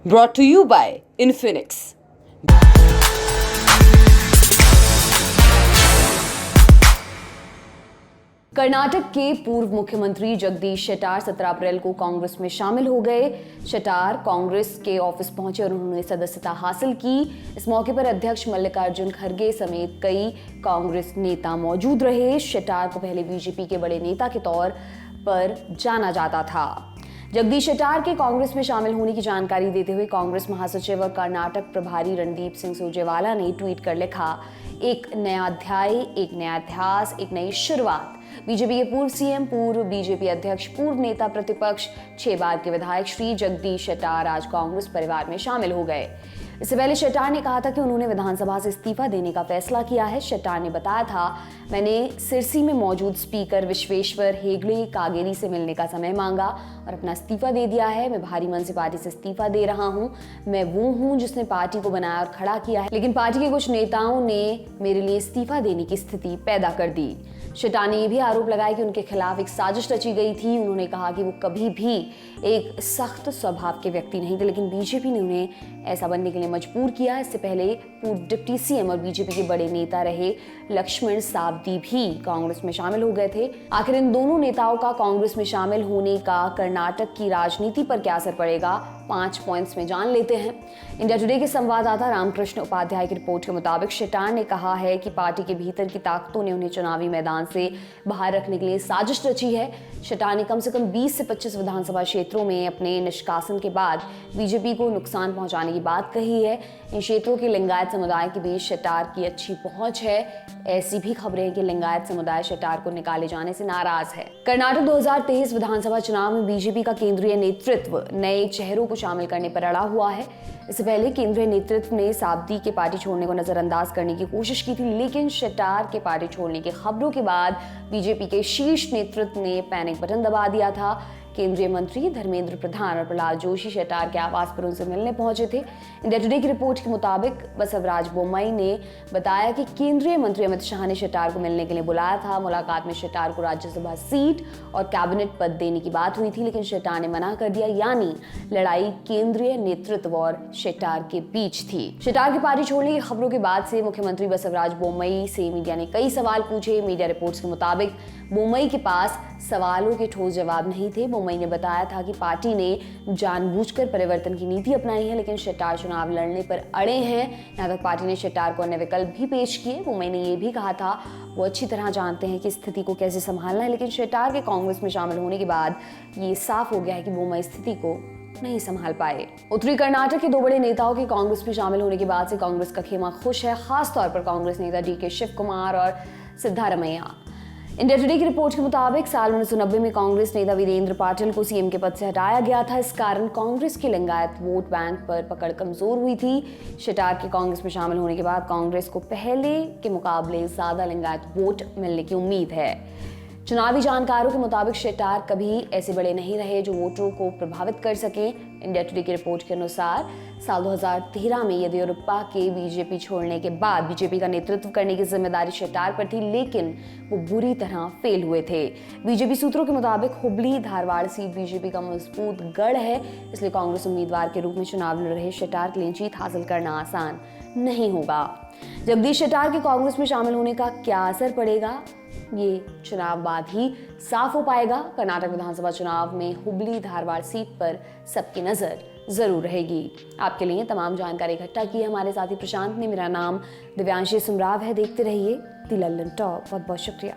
brought to you by Infinix. Karnataka के पूर्व मुख्यमंत्री जगदीश शेट्टार 17 अप्रैल को कांग्रेस में शामिल हो गए। शेट्टार कांग्रेस के ऑफिस पहुंचे और उन्होंने सदस्यता हासिल की। इस मौके पर अध्यक्ष मल्लिकार्जुन खड़गे समेत कई कांग्रेस नेता मौजूद रहे। शेट्टार को पहले बीजेपी के बड़े नेता के तौर पर जाना जाता था। जगदीश शेट्टार के कांग्रेस में शामिल होने की जानकारी देते हुए कांग्रेस महासचिव और कर्नाटक प्रभारी रणदीप सिंह सुरजेवाला ने ट्वीट कर लिखा, एक नया अध्याय, एक नया इतिहास, एक नई शुरुआत। बीजेपी के पूर्व सीएम, पूर्व बीजेपी अध्यक्ष, पूर्व नेता प्रतिपक्ष, 6 बार के विधायक श्री जगदीश शेट्टार आज कांग्रेस परिवार में शामिल हो गए। इससे पहले शेट्टार ने कहा था कि उन्होंने विधानसभा से इस्तीफा देने का फैसला किया है। शेट्टार ने बताया था, मैंने सिरसी में मौजूद स्पीकर विश्वेश्वर हेगड़े कागेरी से मिलने का समय मांगा और अपना इस्तीफा दे दिया है। मैं भारी मन से पार्टी से इस्तीफा दे रहा हूं। मैं वो हूं जिसने पार्टी को बनाया और खड़ा किया है, लेकिन पार्टी के कुछ नेताओं ने मेरे लिए इस्तीफा देने की स्थिति पैदा कर दी। शेट्टार ने यह भी आरोप लगाया कि उनके खिलाफ एक साजिश रची गई थी। उन्होंने कहा कि वो कभी भी एक सख्त स्वभाव के व्यक्ति नहीं थे, लेकिन बीजेपी ने उन्हें ऐसा बनने के लिए मजबूर किया। इससे पहले पूर्व डिप्टी सीएम और बीजेपी के बड़े नेता रहे लक्ष्मण सावदी भी कांग्रेस में शामिल हो गए थे। आखिर इन दोनों नेताओं का कांग्रेस में शामिल होने का कर्नाटक की राजनीति पर क्या असर पड़ेगा, 5 पॉइंट्स में जान लेते हैं। इंडिया टुडे के संवाददाता रामकृष्ण उपाध्याय की रिपोर्ट के मुताबिक शेट्टार ने कहा है कि पार्टी के भीतर की ताकतों ने उन्हें चुनावी मैदान से बाहर रखने के लिए साजिश रची है। शेट्टार ने कम से कम 20 से 25 विधानसभा क्षेत्रों में अपने निष्कासन के बाद बीजेपी को नुकसान पहुंचाने की बात कही है। इन क्षेत्रों के लिंगायत समुदाय के बीच शेट्टार की अच्छी पहुंच है। ऐसी भी खबरें हैं कि लिंगायत समुदाय शेट्टार को निकाले जाने से नाराज है। कर्नाटक 2023 विधानसभा चुनाव में बीजेपी का केंद्रीय नेतृत्व नए चेहरों को शामिल करने पर अड़ा हुआ है। इससे पहले केंद्रीय नेतृत्व ने सावदी के पार्टी छोड़ने को नजरअंदाज करने की कोशिश की थी, लेकिन शेट्टार के पार्टी छोड़ने की खबरों के बाद बीजेपी के शीर्ष नेतृत्व ने पैनिक बटन दबा दिया था। केंद्रीय मंत्री धर्मेंद्र प्रधान और प्रहलाद जोशी शेट्टार के आवास पर उनसे मिलने पहुंचे थे। इंडिया टुडे की रिपोर्ट के मुताबिक बसवराज बोम्मई ने बताया कि केंद्रीय मंत्री अमित शाह ने शेट्टार को मिलने के लिए बुलाया था। मुलाकात में शेट्टार को राज्यसभा सीट और कैबिनेट पद देने की बात हुई थी, लेकिन शेट्टार ने मना कर दिया, यानी लड़ाई केंद्रीय नेतृत्व और शेट्टार के बीच थी। शेट्टार की पार्टी छोड़ने की खबरों के बाद से मुख्यमंत्री बसवराज बोम्मई से मीडिया ने कई सवाल पूछे। मीडिया रिपोर्ट्स के मुताबिक बोम्मई के पास सवालों के ठोस जवाब नहीं थे। बोम्मई ने बताया था कि पार्टी ने जानबूझकर परिवर्तन की नीति अपनाई है, लेकिन शेट्टार चुनाव लड़ने पर अड़े हैं। यहाँ तक पार्टी ने शेट्टार को अन्य विकल्प भी पेश किए। बोम्मई ने यह भी कहा था वो अच्छी तरह जानते हैं कि स्थिति को कैसे संभालना है, लेकिन शेट्टार के कांग्रेस में शामिल होने के बाद ये साफ हो गया है कि बोम्मई स्थिति को नहीं संभाल पाए। उत्तरी कर्नाटक के 2 बड़े नेताओं के कांग्रेस में शामिल होने के बाद से कांग्रेस का खेमा खुश है, खासतौर पर कांग्रेस नेता डीके शिव कुमार और सिद्धारमैया। इंडिया टुडे की रिपोर्ट के मुताबिक साल 1990 में कांग्रेस नेता वीरेंद्र पाटिल को सीएम के पद से हटाया गया था। इस कारण कांग्रेस के लिंगायत वोट बैंक पर पकड़ कमजोर हुई थी। शेट्टार के कांग्रेस में शामिल होने के बाद कांग्रेस को पहले के मुकाबले ज्यादा लिंगायत वोट मिलने की उम्मीद है। चुनावी जानकारों के मुताबिक शेट्टार कभी ऐसे बड़े नहीं रहे जो वोटरों को प्रभावित कर सके। इंडिया टुडे की रिपोर्ट के अनुसार साल 2013 में येदियुरप्पा के बीजेपी छोड़ने के बाद बीजेपी का नेतृत्व करने की जिम्मेदारी शेट्टार पर थी, लेकिन वो बुरी तरह फेल हुए थे। बीजेपी सूत्रों के मुताबिक हुबली धारवाड़ सीट बीजेपी का मजबूत गढ़ है, इसलिए कांग्रेस उम्मीदवार के रूप में चुनाव लड़ रहे शेट्टार के लिए जीत हासिल करना आसान नहीं होगा। जगदीश शेट्टार के कांग्रेस में शामिल होने का क्या असर पड़ेगा, ये चुनाव बाद ही साफ हो पाएगा। कर्नाटक विधानसभा चुनाव में हुबली धारवाड़ सीट पर सबकी नजर जरूर रहेगी। आपके लिए तमाम जानकारी इकट्ठा की है हमारे साथी प्रशांत ने। मेरा नाम दिव्यांशी सुमराव है। देखते रहिए द लल्लन टॉप। बहुत बहुत शुक्रिया।